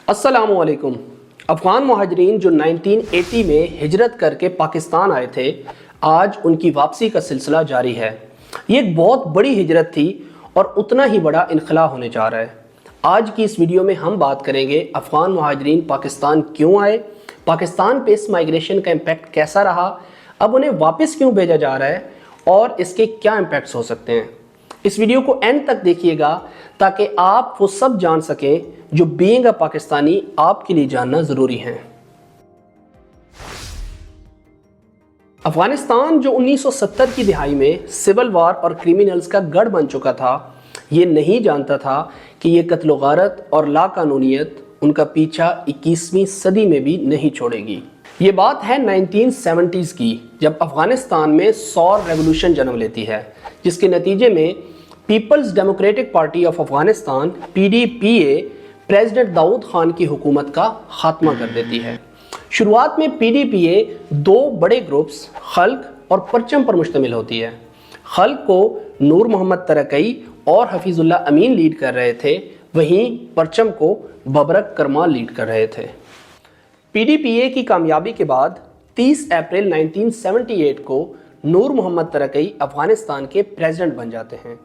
अस्सलाम वालेकुम। अफ़गान महाजरीन जो 1980 में हिजरत करके पाकिस्तान आए थे, आज उनकी वापसी का सिलसिला जारी है। ये एक बहुत बड़ी हिजरत थी और उतना ही बड़ा इनखला होने जा रहा है। आज की इस वीडियो में हम बात करेंगे अफ़गान महाजरीन पाकिस्तान क्यों आए, पाकिस्तान पे इस माइग्रेशन का इम्पैक्ट कैसा रहा, अब उन्हें वापस क्यों भेजा जा रहा है और इसके क्या इम्पैक्ट्स हो सकते हैं। इस वीडियो को एंड तक देखिएगा ताकि आप वो सब जान सकें जो बीइंग अ पाकिस्तानी आपके लिए जानना ज़रूरी है। अफगानिस्तान जो 1970 की दिहाई में सिविल वार और क्रिमिनल्स का गढ़ बन चुका था, ये नहीं जानता था कि ये कत्ल गारत और लाकानूनियत उनका पीछा 21वीं सदी में भी नहीं छोड़ेगी। ये बात है 1970s की, जब अफगानिस्तान में सौर रेवोल्यूशन जन्म लेती है, जिसके नतीजे में peoples democratic party of Afghanistan PDPA president Daoud Khan की हुकूमत का खात्मा कर देती है। शुरुआत में PDPA दो बड़े ग्रुप्स खल्क और परचम पर मुश्तमिल होती है। खल्क को नूर मोहम्मद तरकई और हफीजुल्लाह अमीन लीड कर रहे थे, वहीं परचम को बबरक करमाल लीड कर रहे थे। PDPA की कामयाबी के बाद 30 अप्रैल 1978 को नूर मोहम्मद तरकई अफगानिस्तान के प्रेसिडेंट बन जाते हैं।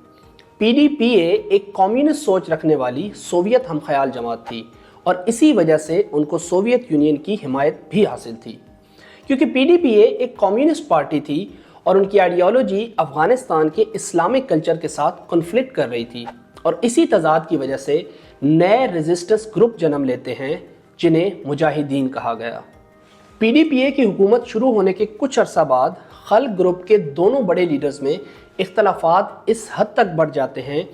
PDPA एक कम्युनिस्ट सोच रखने वाली सोवियत हमख्याल जमात थी और इसी वजह से उनको सोवियत यूनियन की हिमायत भी हासिल थी। क्योंकि PDPA एक कम्युनिस्ट पार्टी थी और उनकी आइडियोलॉजी अफगानिस्तान के इस्लामिक कल्चर के साथ कॉन्फ्लिक्ट कर रही थी, और इसी तजाद की वजह से नए रेजिस्टेंस ग्रुप जन्म लेते हैं जिन्हें मुजाहिदीन कहा गया। PDPA की हुकूमत शुरू होने के कुछ अरसा बाद खल्क ग्रुप के दोनों बड़े लीडर्स में इख्तलाफात इस हद तक बढ़ जाते हैं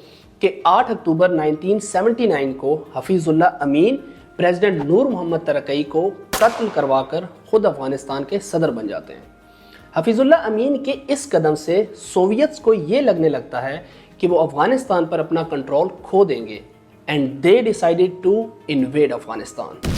कि 8 अक्टूबर 1979 को हफीजुल्लाह अमीन प्रेसिडेंट नूर मोहम्मद तरकई को कत्ल करवाकर खुद अफगानिस्तान के सदर बन जाते हैं। हफीजुल्लाह अमीन के इस कदम से सोवियत्स को ये लगने लगता है कि वो अफगानिस्तान पर अपना कंट्रोल खो देंगे, and they decided to invade Afghanistan.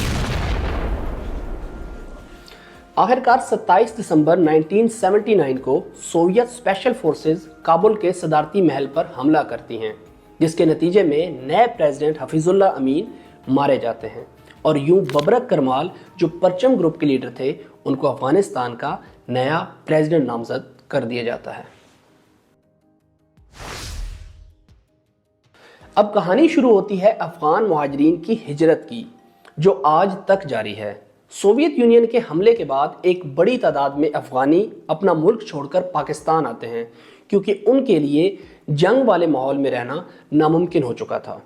आखिरकार 27 दिसंबर 1979 को सोवियत स्पेशल फोर्सेस काबुल के सदारती महल पर हमला करती हैं, जिसके नतीजे में नए प्रेसिडेंट हफीजुल्लाह अमीन मारे जाते हैं और यूं बबरक करमाल जो परचम ग्रुप के लीडर थे, उनको अफगानिस्तान का नया प्रेसिडेंट नामजद कर दिया जाता है। अब कहानी शुरू होती है अफगान मुहाजिरीन की हिजरत की, जो आज तक जारी है। सोवियत यूनियन के हमले के बाद एक बड़ी तादाद में अफगानी अपना मुल्क छोड़कर पाकिस्तान आते हैं, क्योंकि उनके लिए जंग वाले माहौल में रहना नामुमकिन हो चुका था।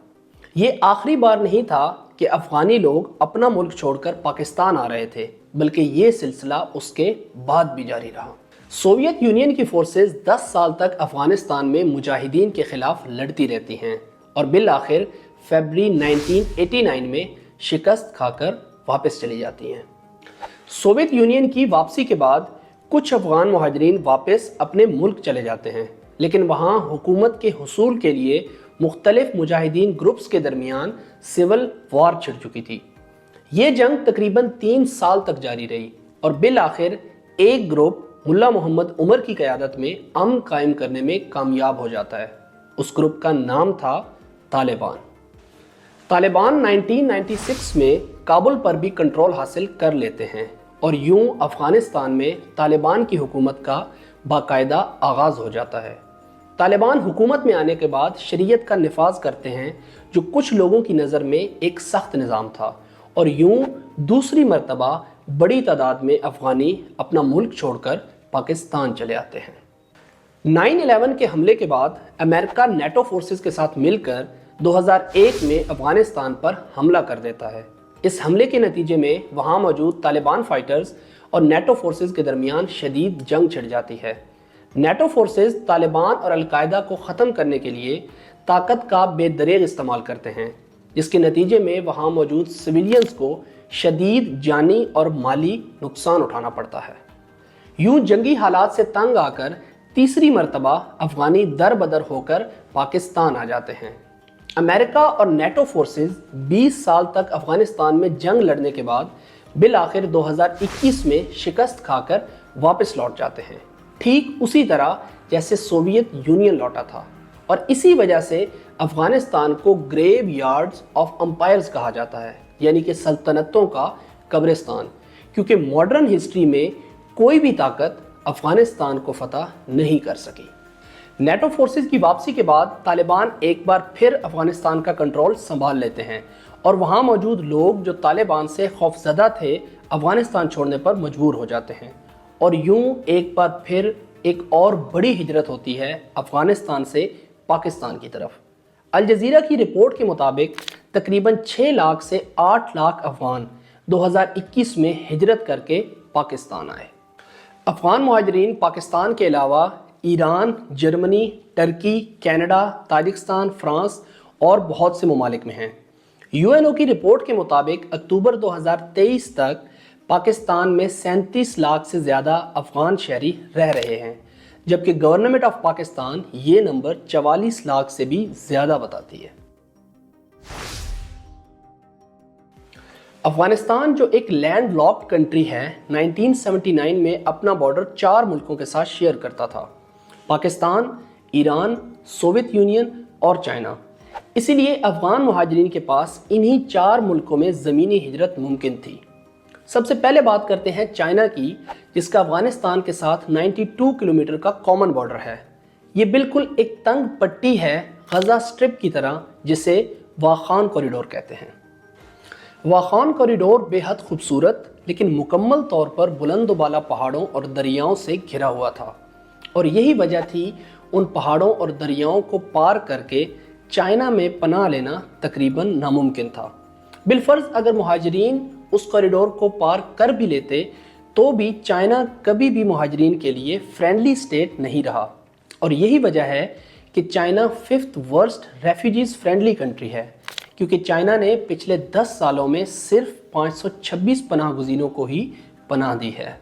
ये आखिरी बार नहीं था कि अफगानी लोग अपना मुल्क छोड़कर पाकिस्तान आ रहे थे, बल्कि ये सिलसिला उसके बाद भी जारी रहा। सोवियत यूनियन की फोर्सेस 10 साल तक अफगानिस्तान में मुजाहिदीन के खिलाफ लड़ती रहती हैं और बिल आखिर फरवरी 1989 में शिकस्त खाकर वापस चली जाती हैं। सोवियत यूनियन की वापसी के बाद कुछ अफगान मुहाजिरीन वापस अपने मुल्क चले जाते हैं, लेकिन वहाँ हुकूमत के हुसूल के लिए मुख्तलिफ मुजाहिदीन ग्रुप्स के दरमियान सिविल वार छिड़ चुकी थी। ये जंग तकरीबन 3 साल तक जारी रही और बिल आखिर एक ग्रुप मुल्ला मोहम्मद उमर की क़यादत में अमन कायम करने में कामयाब हो जाता है। उस ग्रुप का नाम था तालिबान। तालिबान 1996 में काबुल पर भी कंट्रोल हासिल कर लेते हैं और यूं अफगानिस्तान में तालिबान की हुकूमत का बाकायदा आगाज़ हो जाता है। तालिबान हुकूमत में आने के बाद शरीयत का निफाज करते हैं, जो कुछ लोगों की नज़र में एक सख्त निज़ाम था, और यूं दूसरी मरतबा बड़ी तादाद में अफगानी अपना मुल्क छोड़कर पाकिस्तान चले आते हैं। 9/11 के हमले के बाद अमेरिका नेटो फोर्सेस के साथ मिलकर 2001 में अफगानिस्तान पर हमला कर देता है। इस हमले के नतीजे में वहां मौजूद तालिबान फाइटर्स और नेटो फोर्सेस के दरमियान शदीद जंग छिड़ जाती है। नेटो फोर्सेस तालिबान और अलकायदा को ख़त्म करने के लिए ताकत का बेदरेग इस्तेमाल करते हैं, जिसके नतीजे में वहां मौजूद सिविलियंस को शदीद जानी और माली नुकसान उठाना पड़ता है। यूं जंगी हालात से तंग आकर तीसरी मरतबा अफगानी दर बदर होकर पाकिस्तान आ जाते हैं। अमेरिका और नेटो फोर्सेस 20 साल तक अफगानिस्तान में जंग लड़ने के बाद बिल आखिर 2021 में शिकस्त खाकर वापस लौट जाते हैं, ठीक उसी तरह जैसे सोवियत यूनियन लौटा था। और इसी वजह से अफगानिस्तान को ग्रेव यार्ड्स ऑफ एम्पायर्स कहा जाता है, یعنی کہ سلطنتوں کا قبرستان، کیونکہ ماڈرن ہسٹری میں کوئی بھی طاقت افغانستان کو فتح نہیں کر سکی۔ نیٹو فورسز کی واپسی کے بعد طالبان ایک بار پھر افغانستان کا کنٹرول سنبھال لیتے ہیں اور وہاں موجود لوگ جو طالبان سے خوفزدہ تھے افغانستان چھوڑنے پر مجبور ہو جاتے ہیں، اور یوں ایک بار پھر ایک اور بڑی ہجرت ہوتی ہے افغانستان سے پاکستان کی طرف۔ الجزیرہ کی رپورٹ کے مطابق تقریباً 6 لاکھ سے 8 لاکھ افغان 2021 میں ہجرت کر کے پاکستان آئے۔ افغان مہاجرین پاکستان کے علاوہ ایران، جرمنی، ترکی، کینیڈا، تاجکستان، فرانس اور بہت سے ممالک میں ہیں۔ UN کی رپورٹ کے مطابق اکتوبر 2023 تک پاکستان میں 37 لاکھ سے زیادہ افغان شہری رہ رہے ہیں، جبکہ گورنمنٹ آف پاکستان یہ نمبر 44 لاکھ سے بھی زیادہ بتاتی ہے۔ افغانستان جو ایک لینڈ لاکڈ کنٹری ہے، 1979 میں اپنا بارڈر 4 ملکوں کے ساتھ شیئر کرتا تھا: پاکستان، ایران، سوویت یونین اور چائنا۔ اسی لیے افغان مہاجرین کے پاس انہی 4 ملکوں میں زمینی ہجرت ممکن تھی۔ سب سے پہلے بات کرتے ہیں چائنا کی، جس کا افغانستان کے ساتھ 92 کلومیٹر کا کامن بارڈر ہے۔ یہ بالکل ایک تنگ پٹی ہے غزہ سٹرپ کی طرح، جسے واخان کوریڈور کہتے ہیں۔ واخان کوریڈور بے حد خوبصورت لیکن مکمل طور پر بلند و بالا پہاڑوں اور دریاؤں سے گھرا ہوا تھا، اور یہی وجہ تھی ان پہاڑوں اور دریاؤں کو پار کر کے چائنا میں پناہ لینا تقریباً ناممکن تھا۔ بالفرض اگر مہاجرین اس کوریڈور کو پار کر بھی لیتے تو بھی چائنا کبھی بھی مہاجرین کے لیے فرینڈلی اسٹیٹ نہیں رہا، اور یہی وجہ ہے کہ China 5th worst refugees friendly country ہے، کیونکہ چائنا نے پچھلے 10 سالوں میں صرف 526 پناہ گزینوں کو ہی پناہ دی ہے۔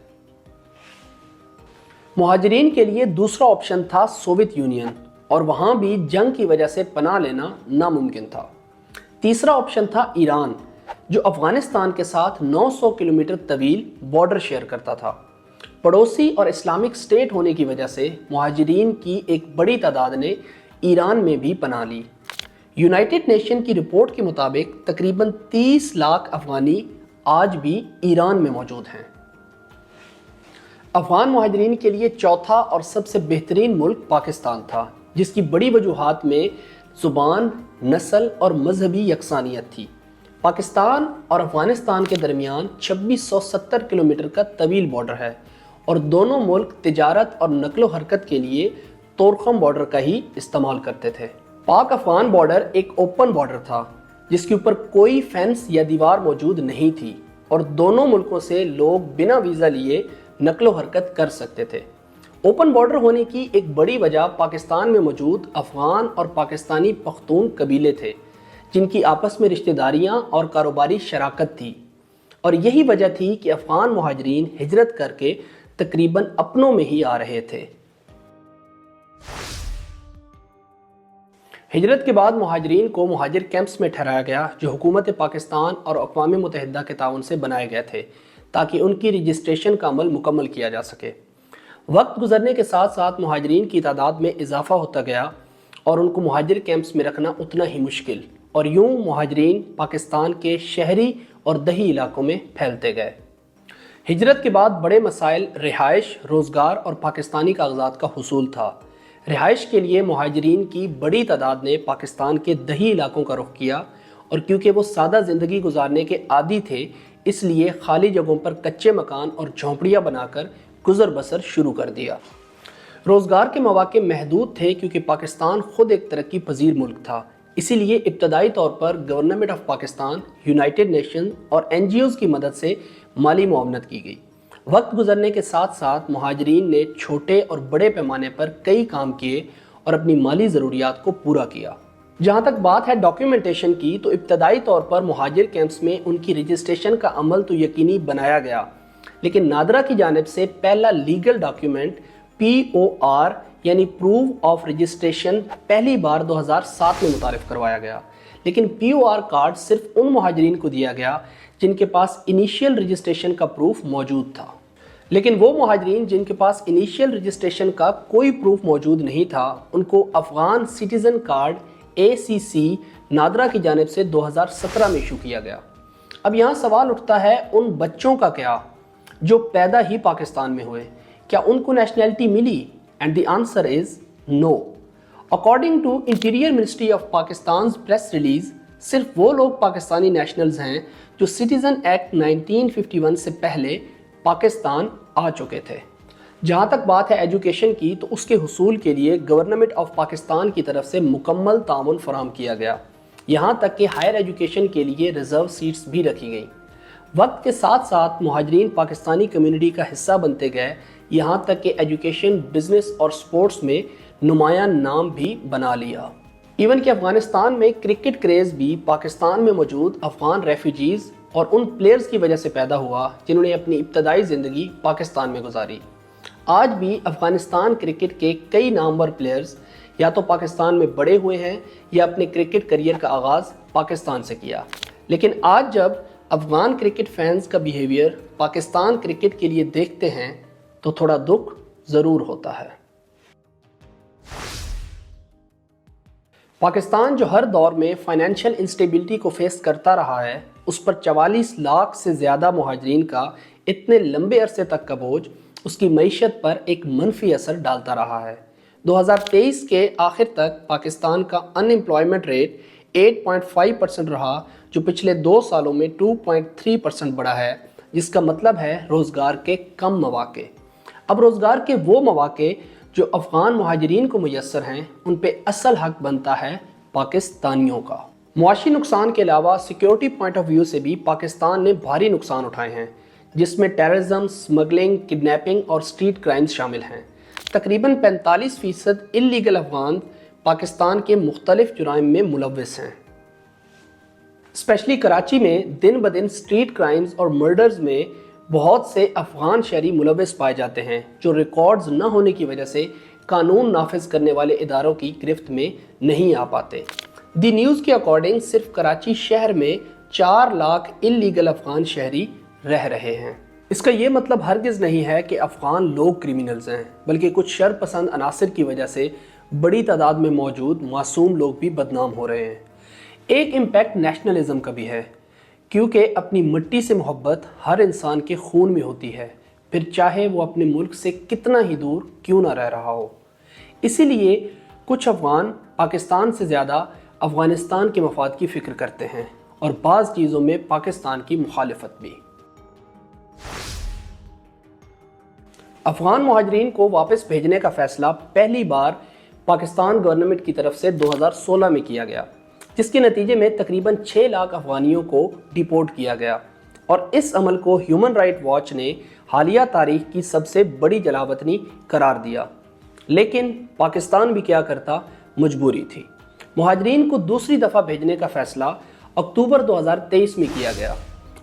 مہاجرین کے لیے دوسرا آپشن تھا سوویت یونین، اور وہاں بھی جنگ کی وجہ سے پناہ لینا ناممکن تھا۔ تیسرا آپشن تھا ایران، جو افغانستان کے ساتھ 900 کلومیٹر طویل بارڈر شیئر کرتا تھا۔ پڑوسی اور اسلامک اسٹیٹ ہونے کی وجہ سے مہاجرین کی ایک بڑی تعداد نے ایران میں بھی پناہ لی۔ یونائٹڈ نیشن کی رپورٹ کے مطابق تقریباً 30 لاکھ افغانی آج بھی ایران میں موجود ہیں۔ افغان مہاجرین کے لیے چوتھا اور سب سے بہترین ملک پاکستان تھا، جس کی بڑی وجوہات میں زبان، نسل اور مذہبی یکسانیت تھی۔ پاکستان اور افغانستان کے درمیان 2670 کلومیٹر کا طویل بارڈر ہے، اور دونوں ملک تجارت اور نقل و حرکت کے لیے طورخم بارڈر کا ہی استعمال کرتے تھے۔ پاک افغان بارڈر ایک اوپن بارڈر تھا، جس کے اوپر کوئی فینس یا دیوار موجود نہیں تھی، اور دونوں ملکوں سے لوگ بنا ویزا لیے نقل و حرکت کر سکتے تھے۔ اوپن بارڈر ہونے کی ایک بڑی وجہ پاکستان میں موجود افغان اور پاکستانی پختون قبیلے تھے، جن کی آپس میں رشتہ داریاں اور کاروباری شراکت تھی، اور یہی وجہ تھی کہ افغان مہاجرین ہجرت کر کے تقریباً اپنوں میں ہی آ رہے تھے۔ ہجرت کے بعد مہاجرین کو مہاجر کیمپس میں ٹھہرایا گیا، جو حکومت پاکستان اور اقوام متحدہ کے تعاون سے بنائے گئے تھے تاکہ ان کی رجسٹریشن کا عمل مکمل کیا جا سکے۔ وقت گزرنے کے ساتھ ساتھ مہاجرین کی تعداد میں اضافہ ہوتا گیا، اور ان کو مہاجر کیمپس میں رکھنا اتنا ہی مشکل، اور یوں مہاجرین پاکستان کے شہری اور دیہی علاقوں میں پھیلتے گئے۔ ہجرت کے بعد بڑے مسائل رہائش، روزگار اور پاکستانی کاغذات کا حصول تھا۔ رہائش کے لیے مہاجرین کی بڑی تعداد نے پاکستان کے دیہی علاقوں کا رخ کیا، اور کیونکہ وہ سادہ زندگی گزارنے کے عادی تھے، اس لیے خالی جگہوں پر کچے مکان اور جھونپڑیاں بنا کر گزر بسر شروع کر دیا۔ روزگار کے مواقع محدود تھے، کیونکہ پاکستان خود ایک ترقی پذیر ملک تھا، اسی لیے ابتدائی طور پر government of Pakistan, United Nation اور NGOs کی مدد سے مالی معاونت کی گئی۔ وقت گزرنے کے ساتھ ساتھ مہاجرین نے چھوٹے اور بڑے پیمانے پر کئی کام کیے اور اپنی مالی ضروریات کو پورا کیا۔ جہاں تک بات ہے ڈاکیومنٹیشن کی، تو ابتدائی طور پر مہاجر کیمپس میں ان کی رجسٹریشن کا عمل تو یقینی بنایا گیا، لیکن نادرا کی جانب سے پہلا لیگل ڈاکیومنٹ POR یعنی پروف آف رجسٹریشن پہلی بار 2007 میں متعارف کروایا گیا، لیکن POR کارڈ صرف ان مہاجرین کو دیا گیا جن کے پاس انیشیل رجسٹریشن کا پروف موجود تھا۔ لیکن وہ مہاجرین جن کے پاس انیشیل رجسٹریشن کا کوئی پروف موجود نہیں تھا، ان کو Afghan citizen card ACC NADRA کی جانب سے 2017 میں ایشو کیا گیا۔ اب यहाँ सवाल उठता है उन बच्चों का क्या जो पैदा ही पाकिस्तान में हुए, क्या उनको नेशनैलिटी मिली? And the answer is no. According to interior ministry of Pakistan press release, सिर्फ वो लोग पाकिस्तानी नेशनल्स हैं जो सिटीज़न एक्ट 1951 से पहले पाकिस्तान आ चुके थे। जहाँ तक बात है एजुकेशन की, तो उसके हुसूल के लिए गवर्नमेंट ऑफ पाकिस्तान की तरफ से मुकम्मल ताउन फराहम किया गया। यहाँ तक कि हायर एजुकेशन के लिए रिज़र्व सीट्स भी रखी गई। वक्त के साथ साथ मुहाजिरीन पाकिस्तानी कम्युनिटी का हिस्सा बनते गए, यहाँ तक कि एजुकेशन, बिजनेस और स्पोर्ट्स में नुमायां नाम भी बना लिया। इवन कि अफ़गानिस्तान में क्रिकेट क्रेज़ भी पाकिस्तान में मौजूद अफ़गान रेफ्यूजीज़ और उन प्लेयर्स की वजह से पैदा हुआ जिन्होंने अपनी इब्तदाई ज़िंदगी पाकिस्तान में गुजारी। आज भी अफ़गानिस्तान क्रिकेट के कई नामवर प्लेयर्स या तो पाकिस्तान में बड़े हुए हैं या अपने क्रिकेट करियर का आगाज़ पाकिस्तान से किया। लेकिन आज जब अफ़गान क्रिकेट फैंस का बिहेवियर पाकिस्तान क्रिकेट के लिए देखते हैं तो थोड़ा दुख ज़रूर होता है। पाकिस्तान जो हर दौर में फाइनेंशियल इंस्टेबिलिटी को फेस करता रहा है, उस पर 44 लाख से ज़्यादा मुहाजिरीन का इतने लंबे अरसे तक का बोझ उसकी मईशत पर एक मनफी असर डालता रहा है। 2023 के आखिर तक पाकिस्तान का अनएम्प्लॉयमेंट रेट 8.5% रहा, जो पिछले 2 सालों में 2.3% बढ़ा है, जिसका मतलब है रोज़गार के कम मौके। अब रोज़गार के वो मौके जो अफ़गान मुहाजिरीन को मुयस्सर हैं, उन पे असल हक बनता है पाकिस्तानियों का। मुआशी नुकसान के अलावा सिक्योरिटी पॉइंट ऑफ व्यू से भी पाकिस्तान ने भारी नुकसान उठाए हैं, जिसमें टेररिज्म, स्मगलिंग, किडनैपिंग और स्ट्रीट क्राइम्स शामिल हैं। तकरीबन 45% इल्लीगल अफ़गान पाकिस्तान के मुख्तलिफ जुराइम में मुलव्वस हैं। स्पेशली कराची में दिन ब दिन स्ट्रीट क्राइम्स और मर्डर्स में बहुत से अफ़गान शहरी मुलव्वस पाए जाते हैं, जो रिकॉर्ड्स न होने की वजह से कानून नाफिज करने वाले इदारों की गिरफ्त में नहीं आ पाते। दी न्यूज़ के अकॉर्डिंग सिर्फ कराची शहर में 4 लाख इल्लीगल अफ़गान शहरी रह रहे हैं। इसका ये मतलब हरगिज़ नहीं है कि अफ़गान लोग क्रिमिनल्स हैं, बल्कि कुछ शर पसंद अनासर की वजह से बड़ी तादाद में मौजूद मासूम लोग भी बदनाम हो रहे हैं। एक इम्पैक्ट नेशनलिज्म का भी है, क्योंकि अपनी मिट्टी से मोहब्बत हर इंसान के खून में होती है, फिर चाहे वो अपने मुल्क से कितना ही दूर क्यों ना रह रहा हो। इसीलिए कुछ अफ़गान पाकिस्तान से ज़्यादा अफ़गानिस्तान के मफाद की फ़िक्र करते हैं और बाज़ चीज़ों में पाकिस्तान की मुखालिफत भी। अफ़गान मुहाजिरीन को वापस भेजने का फ़ैसला पहली बार पाकिस्तान गवर्नमेंट की तरफ से 2016 में किया गया, जिसके नतीजे में तकरीबन 6 लाख अफ़गानियों को डिपोर्ट किया गया। और इस अमल को ह्यूमन राइट वॉच ने हालिया तारीख की सबसे बड़ी जलावतनी करार दिया। लेकिन पाकिस्तान भी क्या करता, मजबूरी थी। मुहाजिरीन को दूसरी दफ़ा भेजने का फ़ैसला अक्टूबर 2023 में किया गया,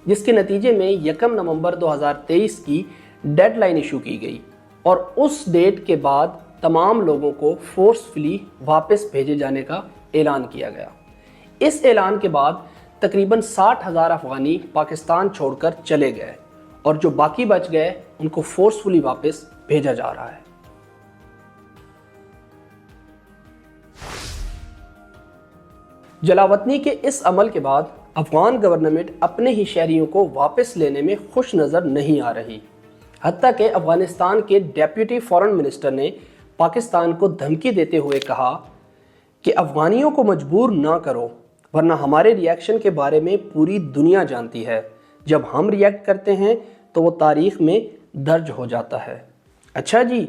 जिसके नतीजे में 1 नवंबर 2023 की डेडलाइन इशू की गई और उस डेट के बाद तमाम लोगों को फोर्सफुली वापस भेजे जाने का ऐलान किया गया। इस ऐलान के बाद तकरीबन 60,000 अफ़गानी पाकिस्तान छोड़कर चले गए और जो बाकी बच गए उनको फोर्सफुली वापस भेजा जा रहा है। जलावतनी के इस अमल के बाद अफ़गान गवर्नमेंट अपने ही शहरियों को वापस लेने में खुश नज़र नहीं आ रही। हत्ता कि अफ़गानिस्तान के डेप्यूटी फॉरेन मिनिस्टर ने पाकिस्तान को धमकी देते हुए कहा कि अफ़गानियों को मजबूर ना करो, वरना हमारे रिएक्शन के बारे में पूरी दुनिया जानती है। जब हम रिएक्ट करते हैं तो वो तारीख़ में दर्ज हो जाता है। अच्छा जी,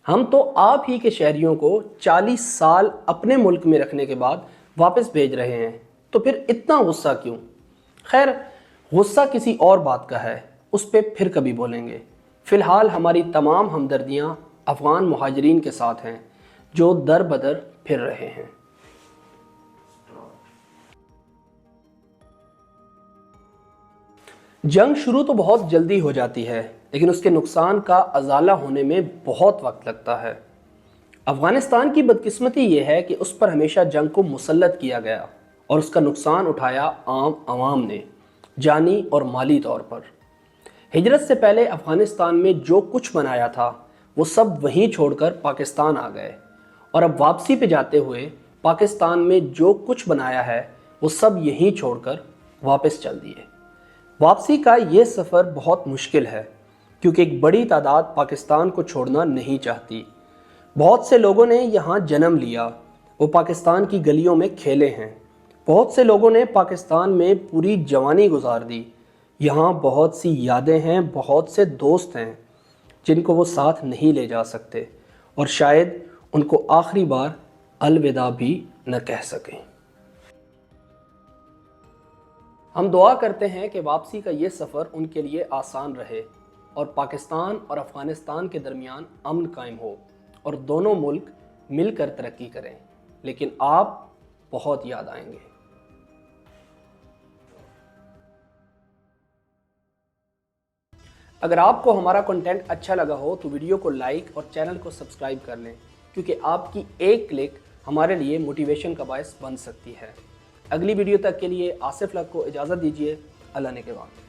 हम तो आप ही के शहरियों को 40 साल अपने मुल्क में रखने के बाद वापस भेज रहे हैं, तो फिर इतना गुस्सा क्यों? खैर, गुस्सा किसी और बात का है, उस पर फिर कभी बोलेंगे। फ़िलहाल हमारी तमाम हमदर्दियाँ अफ़गान मुहाजिरीन के साथ हैं जो दर बदर फिर रहे हैं। जंग शुरू तो बहुत जल्दी हो जाती है, लेकिन उसके नुकसान का अजाला होने में बहुत वक्त लगता है। अफ़गानिस्तान की बदकिस्मती ये है कि उस पर हमेशा जंग को मुसल्लत किया गया और उसका नुकसान उठाया आम आवाम ने, जानी और माली तौर पर। हिजरत से पहले अफ़गानिस्तान में जो कुछ बनाया था वो सब वहीं छोड़कर पाकिस्तान आ गए, और अब वापसी पे जाते हुए पाकिस्तान में जो कुछ बनाया है वो सब यहीं छोड़कर वापस चल दिए। واپسی کا یہ سفر بہت مشکل ہے کیونکہ ایک بڑی تعداد پاکستان کو چھوڑنا نہیں چاہتی۔ بہت سے لوگوں نے یہاں جنم لیا، وہ پاکستان کی گلیوں میں کھیلے ہیں۔ بہت سے لوگوں نے پاکستان میں پوری جوانی گزار دی۔ یہاں بہت سی یادیں ہیں، بہت سے دوست ہیں جن کو وہ ساتھ نہیں لے جا سکتے، اور شاید ان کو آخری بار الوداع بھی نہ کہہ سکیں۔ ہم دعا کرتے ہیں کہ واپسی کا یہ سفر ان کے لیے آسان رہے اور پاکستان اور افغانستان کے درمیان امن قائم ہو اور دونوں ملک مل کر ترقی کریں، لیکن آپ بہت یاد آئیں گے۔ اگر آپ کو ہمارا کنٹینٹ اچھا لگا ہو تو ویڈیو کو لائک اور چینل کو سبسکرائب کر لیں، کیونکہ آپ کی ایک کلک ہمارے لیے موٹیویشن کا باعث بن سکتی ہے۔ اگلی ویڈیو تک کے لیے آصف لق کو اجازت دیجیے۔ اللہ نے کے بعد۔